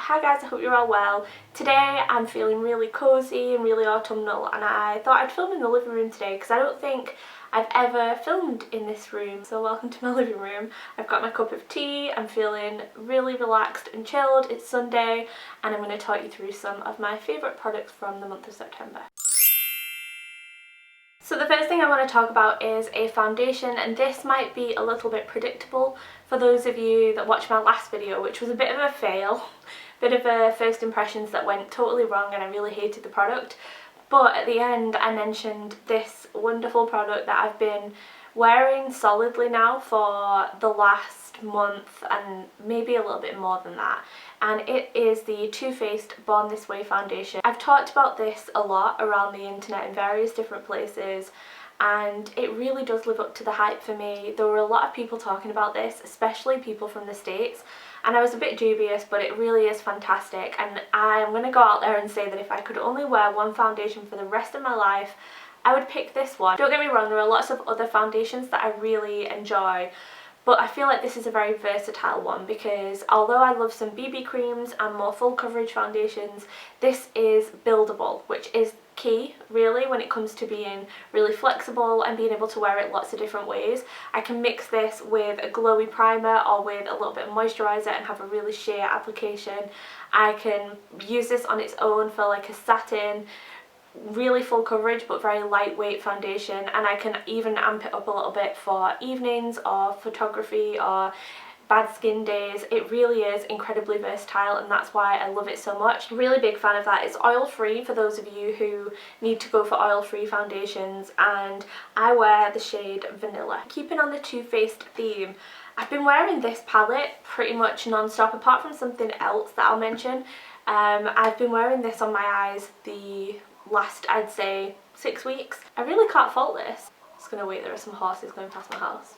Hi guys, I hope you're all well. Today I'm feeling really cozy and really autumnal, and I thought I'd film in the living room today because I don't think I've ever filmed in this room. So welcome to my living room. I've got my cup of tea, I'm feeling really relaxed and chilled. It's Sunday and I'm going to talk you through some of my favourite products from the month of September. So the first thing I want to talk about is a foundation, and this might be a little bit predictable for those of you that watched my last video, which was a bit of a fail, bit of a first impressions that went totally wrong and I really hated the product. But at the end I mentioned this wonderful product that I've been wearing solidly now for the last month and maybe a little bit more than that, and it is the Too Faced Born This Way foundation. I've talked about this a lot around the internet in various different places, and it really does live up to the hype for me. There were a lot of people talking about this, especially people from the States, and I was a bit dubious, but it really is fantastic. And I'm going to go out there and say that if I could only wear one foundation for the rest of my life, I would pick this one. Don't get me wrong, there are lots of other foundations that I really enjoy, but I feel like this is a very versatile one because although I love some BB creams and more full coverage foundations, this is buildable, which is key really when it comes to being really flexible and being able to wear it lots of different ways. I can mix this with a glowy primer or with a little bit of moisturiser and have a really sheer application. I can use this on its own for like a satin, really full coverage but very lightweight foundation, and I can even amp it up a little bit for evenings or photography or bad skin days. It really is incredibly versatile, and that's why I love it so much. Really big fan of that. It's oil free for those of you who need to go for oil free foundations, and I wear the shade Vanilla. Keeping on the Too Faced theme, I've been wearing this palette pretty much non-stop apart from something else that I'll mention. I've been wearing this on my eyes the last, I'd say, 6 weeks. I really can't fault this. Just gonna wait, there are some horses going past my house.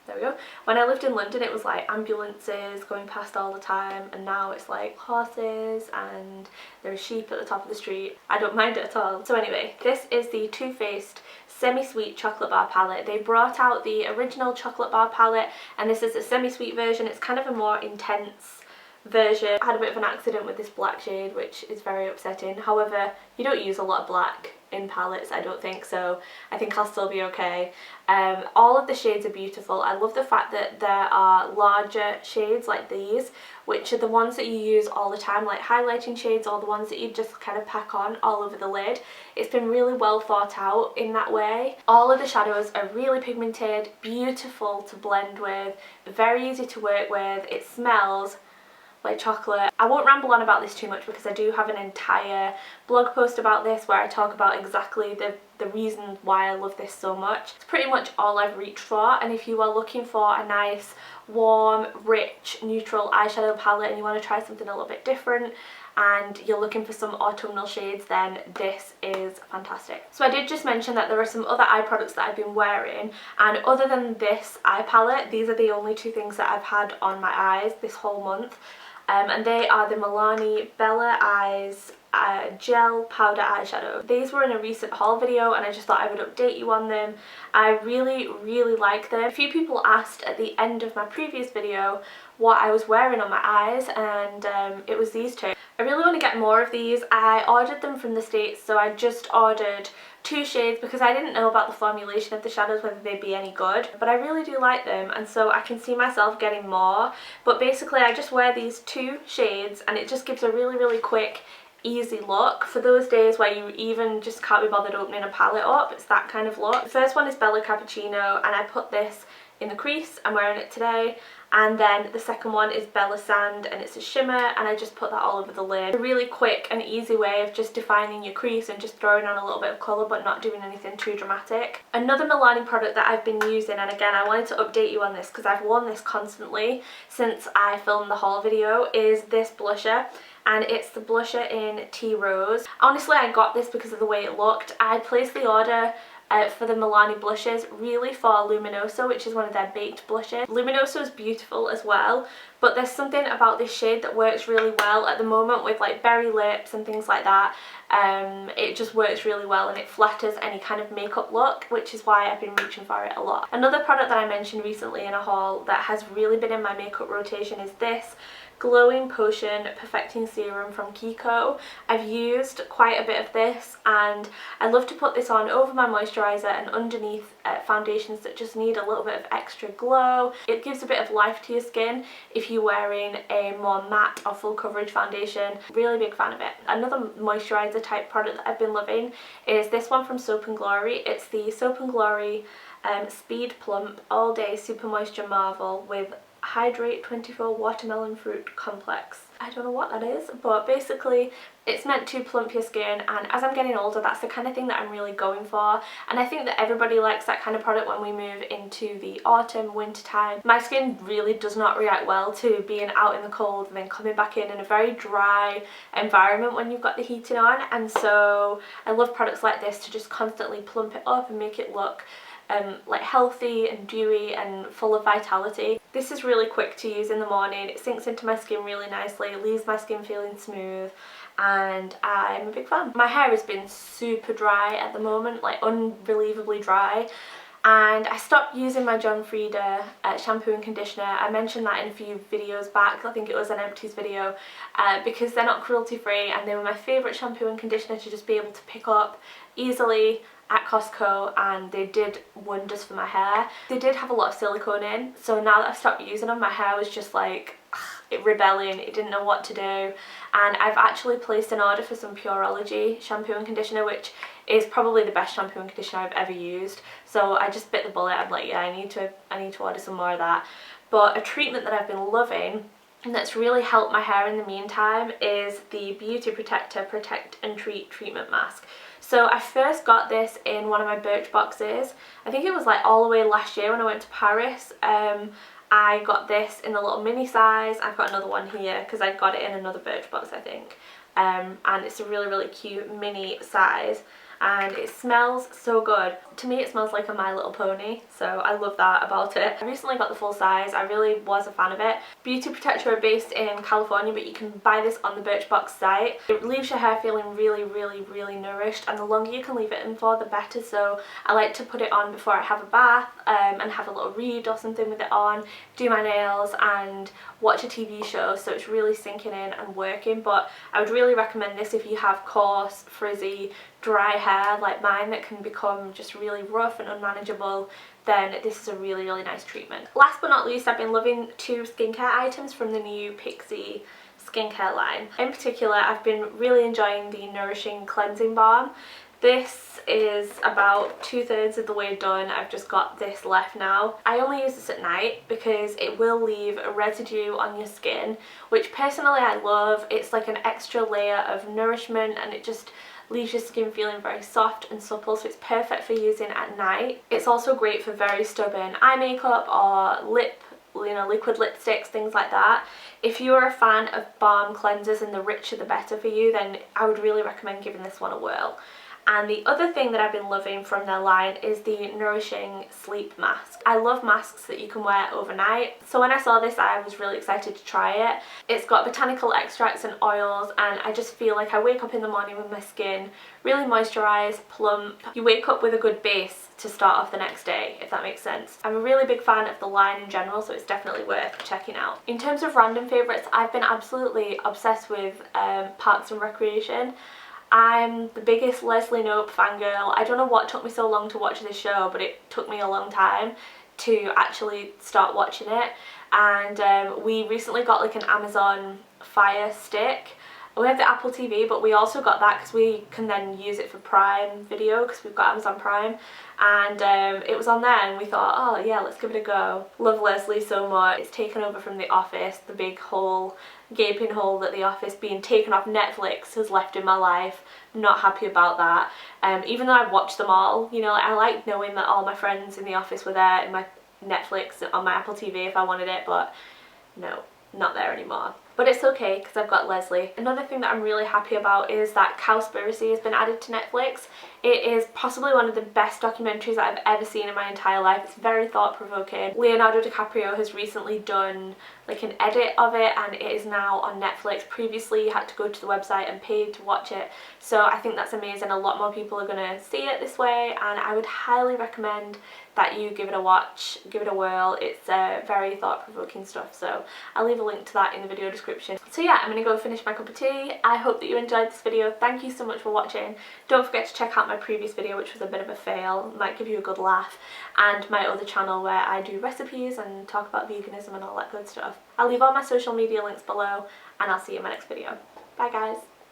There we go. When I lived in London it was like ambulances going past all the time, and now it's like horses and there are sheep at the top of the street. I don't mind it at all. So anyway, this is the Too Faced SemiSweet chocolate bar palette. They brought out the original chocolate bar palette and this is a semi-sweet version. It's kind of a more intense version. I had a bit of an accident with this black shade, which is very upsetting. However, you don't use a lot of black in palettes, I don't think, so I think I'll still be okay. All of the shades are beautiful. I love the fact that there are larger shades like these, which are the ones that you use all the time, like highlighting shades, or the ones that you just kind of pack on all over the lid. It's been really well thought out in that way. All of the shadows are really pigmented, beautiful to blend with, very easy to work with. It smells like chocolate. I won't ramble on about this too much because I do have an entire blog post about this where I talk about exactly the reasons why I love this so much. It's pretty much all I've reached for, and if you are looking for a nice, warm, rich, neutral eyeshadow palette and you want to try something a little bit different and you're looking for some autumnal shades, then this is fantastic. So I did just mention that there are some other eye products that I've been wearing, and other than this eye palette, these are the only two things that I've had on my eyes this whole month. And they are the Milani Bella Eyes Gel Powder Eyeshadow. These were in a recent haul video and I just thought I would update you on them. I really like them. A few people asked at the end of my previous video what I was wearing on my eyes, and it was these two. I really want to get more of these. I ordered them from the States, so I just ordered 2 shades because I didn't know about the formulation of the shadows, whether they'd be any good, but I really do like them, and so I can see myself getting more. But basically I just wear these 2 shades and it just gives a really quick, easy look for those days where you even just can't be bothered opening a palette up. It's that kind of look. The first one is Bellow Cappuccino and I put this in the crease. I'm wearing it today. And then the second one is Bella Sand and it's a shimmer, and I just put that all over the lid. A really quick and easy way of just defining your crease and just throwing on a little bit of colour but not doing anything too dramatic. Another Milani product that I've been using, and again I wanted to update you on this because I've worn this constantly since I filmed the haul video, is this blusher. And it's the blusher in Tea Rose. Honestly, I got this because of the way it looked. I placed the order for the Milani blushes really for Luminoso, which is one of their baked blushes. Luminoso is beautiful as well, but there's something about this shade that works really well at the moment with like berry lips and things like that. It just works really well and it flatters any kind of makeup look, which is why I've been reaching for it a lot. Another product that I mentioned recently in a haul that has really been in my makeup rotation is this Glowing Potion Perfecting Serum from Kiko. I've used quite a bit of this and I love to put this on over my moisturiser and underneath foundations that just need a little bit of extra glow. It gives a bit of life to your skin if you're wearing a more matte or full coverage foundation. Really big fan of it. Another moisturiser type product that I've been loving is this one from Soap & Glory. It's the Soap & Glory Speed Plump All Day Super Moisture Marvel with Hydrate 24 Watermelon Fruit Complex. I don't know what that is, but basically it's meant to plump your skin, and as I'm getting older that's the kind of thing that I'm really going for, and I think that everybody likes that kind of product when we move into the autumn, winter time. My skin really does not react well to being out in the cold and then coming back in a very dry environment when you've got the heating on, and so I love products like this to just constantly plump it up and make it look like healthy and dewy and full of vitality. This is really quick to use in the morning. It sinks into my skin really nicely, leaves my skin feeling smooth, and I'm a big fan. My hair has been super dry at the moment, like unbelievably dry, and I stopped using my John Frieda shampoo and conditioner. I mentioned that in a few videos back, I think it was an empties video, because they're not cruelty free and they were my favourite shampoo and conditioner to just be able to pick up easily at Costco, and they did wonders for my hair. They did have a lot of silicone in, so now that I've stopped using them my hair was just like rebelling. It didn't know what to do, and I've actually placed an order for some Pureology shampoo and conditioner, which is probably the best shampoo and conditioner I've ever used. So I just bit the bullet. I'm like, yeah, I need to order some more of that. But a treatment that I've been loving and that's really helped my hair in the meantime is the Beauty Protector Protect and Treat Treatment Mask. So I first got this in one of my Birch boxes. I think it was like all the way last year when I went to Paris. I got this in the little mini size. I've got another one here because I got it in another Birch box, I think. And it's a really cute mini size, and it smells so good. To me it smells like a My Little Pony, so I love that about it. I recently got the full size. I really was a fan of it. Beauty Protector are based in California, but you can buy this on the Birchbox site. It leaves your hair feeling really nourished, and the longer you can leave it in for the better, so I like to put it on before I have a bath and have a little read or something with it on, do my nails and watch a TV show, so it's really sinking in and working. But I would really recommend this if you have coarse, frizzy, dry hair like mine that can become just really rough and unmanageable. Then this is a really nice treatment. Last but not least, I've been loving two skincare items from the new Pixi skincare line. In particular, I've been really enjoying the Nourishing cleansing balm. This is about 2/3 of the way done. I've just got this left now. I only use this at night because it will leave a residue on your skin, which personally I love. It's like an extra layer of nourishment, and it just leaves your skin feeling very soft and supple, so it's perfect for using at night. It's also great for very stubborn eye makeup or liquid lipsticks, things like that. If you are a fan of balm cleansers and the richer the better for you, then I would really recommend giving this one a whirl. And the other thing that I've been loving from their line is the Nourishing Sleep Mask. I love masks that you can wear overnight, so when I saw this I was really excited to try it. It's got botanical extracts and oils, and I just feel like I wake up in the morning with my skin really moisturised, plump. You wake up with a good base to start off the next day, if that makes sense. I'm a really big fan of the line in general, so it's definitely worth checking out. In terms of random favourites, I've been absolutely obsessed with Parks and Recreation. I'm the biggest Leslie Knope fangirl. I don't know what took me so long to watch this show, but it took me a long time to actually start watching it. And we recently got like an Amazon Fire Stick. We have the Apple TV, but we also got that because we can then use it for Prime Video because we've got Amazon Prime, and it was on there and we thought, oh yeah, let's give it a go. Love Leslie so much. It's taken over from The Office. The big hole, gaping hole that The Office being taken off Netflix has left in my life. Not happy about that. Even though I've watched them all, you know, I like knowing that all my friends in The Office were there in my Netflix, on my Apple TV if I wanted it, but no, not there anymore. But it's okay because I've got Leslie. Another thing that I'm really happy about is that Cowspiracy has been added to Netflix. It is possibly one of the best documentaries that I've ever seen in my entire life. It's very thought-provoking. Leonardo DiCaprio has recently done like an edit of it, and it is now on Netflix. Previously you had to go to the website and pay to watch it, so I think that's amazing. A lot more people are going to see it this way, and I would highly recommend that you give it a watch, give it a whirl. It's very thought-provoking stuff, so I'll leave a link to that in the video description. So yeah, I'm going to go finish my cup of tea. I hope that you enjoyed this video. Thank you so much for watching. Don't forget to check out my previous video, which was a bit of a fail, might give you a good laugh, and my other channel where I do recipes and talk about veganism and all that good stuff. I'll leave all my social media links below, and I'll see you in my next video. Bye guys!